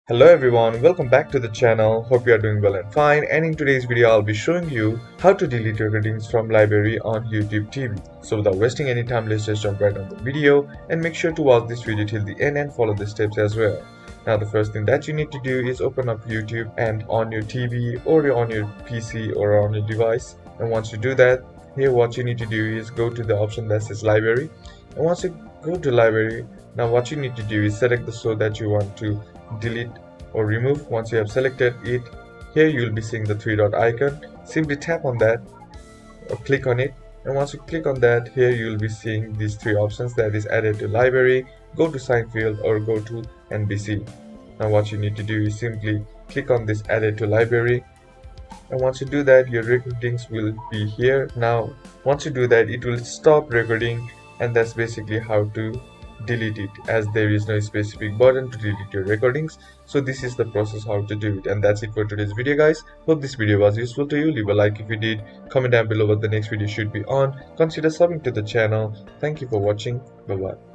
Hello everyone, welcome back to the channel. Hope you are doing well and fine, and in today's video I'll be showing you how to delete recordings from library on YouTube TV. So without wasting any time, let's just jump right on the video and make sure to watch this video till the end and follow the steps as well. Now the first thing that you need to do is open up YouTube and on your TV or on your PC or on your device. And once you do that, here what you need to do is go to the option that says library. And once you go to library, now what you need to do is select the show that you want to delete or remove. Once you have selected it, here you will be seeing the three dot icon. Simply tap on that or click on it, and once you click on that, here you will be seeing these three options, that is added to library, go to sign field, or go to NBC. Now what you need to do is simply click on this added to library, and once you do that, your recordings will be here. Now once you do that, it will stop recording, and that's basically how to delete it, as there is no specific button to delete your recordings. So this is the process how to do it, and that's it for today's video guys. Hope this video was useful to you. Leave a like if you did, comment down below what the next video should be on, consider subbing to the channel. Thank you for watching. Bye bye.